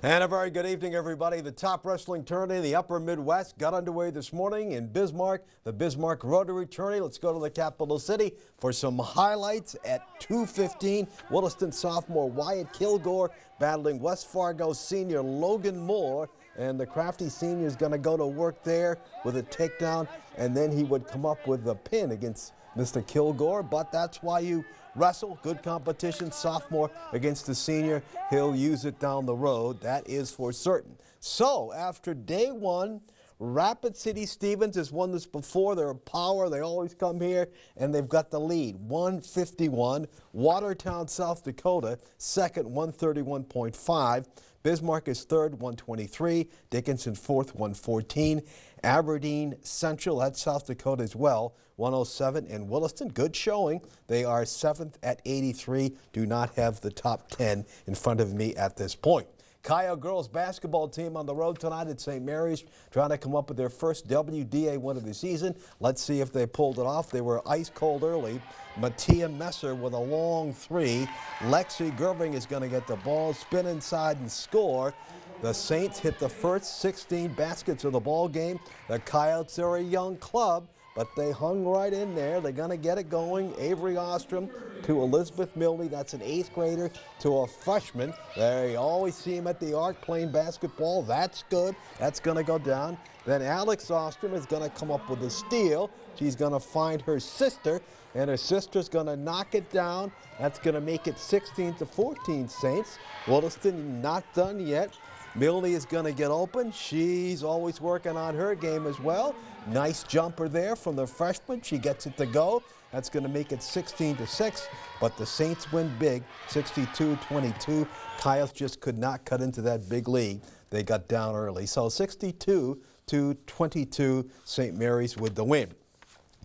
And a very good evening, everybody. The top wrestling tourney in the upper Midwest got underway this morning in Bismarck, the Bismarck Rotary Tourney. Let's go to the capital city for some highlights at 2:15. Williston sophomore Wyatt Kilgore battling West Fargo senior Logan Moore. And the crafty senior is going to go to work there with a takedown, and then he would come up with a pin against Mr. Kilgore. But that's why you wrestle. Good competition. Sophomore against the senior. He'll use it down the road. That is for certain. So after day one, Rapid City Stevens has won this before. They're a power. They always come here, and they've got the lead, 151. Watertown, South Dakota, second, 131.5. Bismarck is third, 123. Dickinson fourth, 114. Aberdeen Central, that's South Dakota as well, 107. And Williston, good showing. They are seventh at 83. Do not have the top 10 in front of me at this point. Coyote girls basketball team on the road tonight at St. Mary's, trying to come up with their first WDA win of the season. Let's see if they pulled it off. They were ice cold early. Mattia Messer with a long three. Lexi Gerving is going to get the ball, spin inside and score. The Saints hit the first 16 baskets of the ball game. The Coyotes are a young club, but they hung right in there. They're going to get it going. Avery Ostrom to Elizabeth Milne. That's an 8th grader to a freshman. There, you always see him at the arc playing basketball. That's good. That's going to go down. Then Alex Ostrom is going to come up with a steal. She's going to find her sister, and her sister's going to knock it down. That's going to make it 16-14 Saints. Williston not done yet. Milne is going to get open. She's always working on her game as well. Nice jumper there from the freshman. She gets it to go. That's going to make it 16-6, but the Saints win big, 62-22. Coyotes just could not cut into that big lead. They got down early. So 62-22, St. Mary's with the win.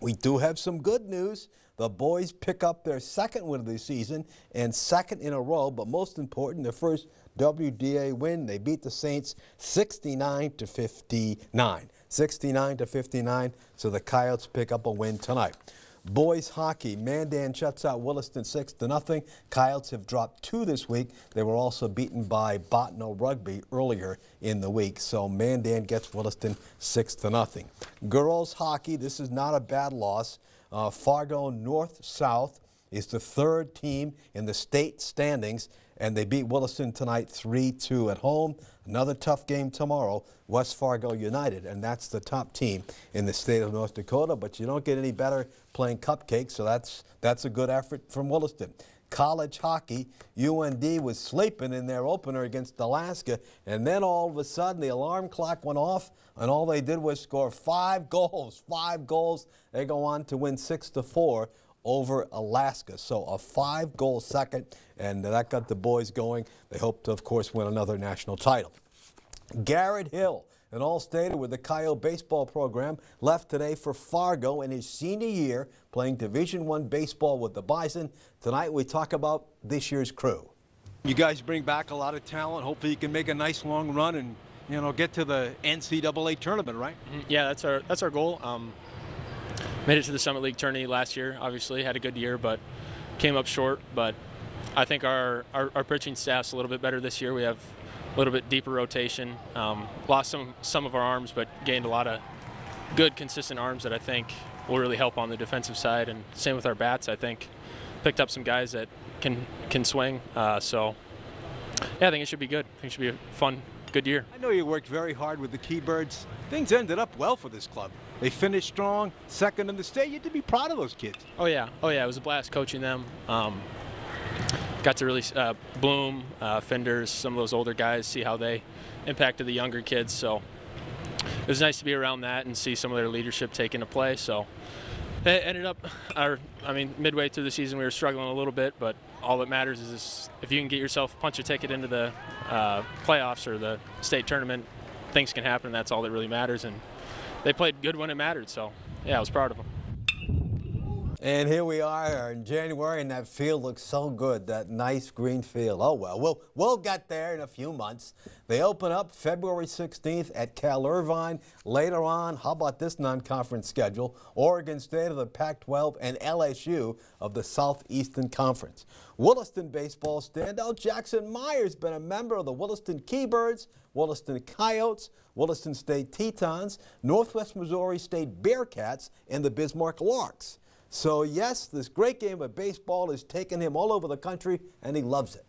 We do have some good news. The boys pick up their second win of the season and second in a row, but most important, their first WDA win. They beat the Saints 69-59. 69-59, so the Coyotes pick up a win tonight. Boys hockey, Mandan shuts out Williston 6-0. Coyotes have dropped 2 this week. They were also beaten by Bottineau Rugby earlier in the week, so Mandan gets Williston 6-0. Girls hockey, this is not a bad loss. Fargo North-South is the 3rd team in the state standings, and they beat Williston tonight 3-2 at home. Another tough game tomorrow, West Fargo United, and that's the top team in the state of North Dakota, but you don't get any better playing cupcakes, so that's a good effort from Williston. College hockey, UND was sleeping in their opener against Alaska, and then all of a sudden the alarm clock went off, and all they did was score 5 goals. 5 goals. They go on to win 6-4 over Alaska. So a 5-goal second, and that got the boys going. They hope to, of course, win another national title. Garrett Hill, an all-stater with the Coyote baseball program, left today for Fargo in his senior year, playing Division I baseball with the Bison. Tonight we talk about this year's crew. You guys bring back a lot of talent. Hopefully you can make a nice long run and, you know, get to the NCAA tournament, right? Yeah, that's our goal. Made it to the Summit League tourney last year. Obviously had a good year, but came up short. But I think our pitching staff's a little bit better this year. We have a little bit deeper rotation. Lost some of our arms, but gained a lot of good, consistent arms that I think will really help on the defensive side. And same with our bats. I think picked up some guys that can swing. So yeah, I think it should be good. I think it should be a fun, good year. I know you worked very hard with the T-Birds. Things ended up well for this club. They finished strong, second in the state. You had to be proud of those kids. Oh yeah, it was a blast coaching them. Got to really Bloom, Fenders, some of those older guys, see how they impacted the younger kids. So it was nice to be around that and see some of their leadership take into play. So it ended up, midway through the season we were struggling a little bit, but all that matters is if you can get yourself punch a ticket into the playoffs or the state tournament, things can happen. That's all that really matters. And they played good when it mattered. So yeah, I was proud of them. And here we are in January, and that field looks so good, that nice green field. Oh, well, we'll get there in a few months. They open up February 16th at Cal Irvine. Later on, how about this non-conference schedule? Oregon State of the Pac-12 and LSU of the Southeastern Conference. Williston baseball standout Jackson Myers been a member of the Williston Keybirds, Williston Coyotes, Williston State Tetons, Northwest Missouri State Bearcats, and the Bismarck Larks. So yes, this great game of baseball is taking him all over the country, and he loves it.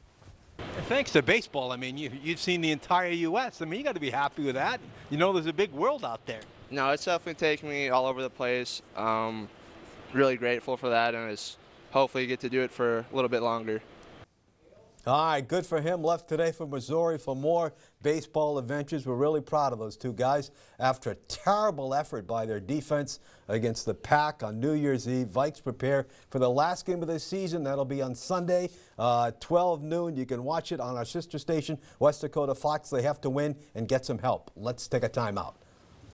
And thanks to baseball, I mean, you've seen the entire U.S. I mean, you got to be happy with that. You know, there's a big world out there. No, it's definitely taken me all over the place. Really grateful for that, and it's hopefully get to do it for a little bit longer. All right, good for him. Left today for Missouri for more baseball adventures. We're really proud of those two guys. After a terrible effort by their defense against the Pack on New Year's Eve, Vikes prepare for the last game of the season. That'll be on Sunday, 12 noon. You can watch it on our sister station, West Dakota Fox. They have to win and get some help. Let's take a timeout.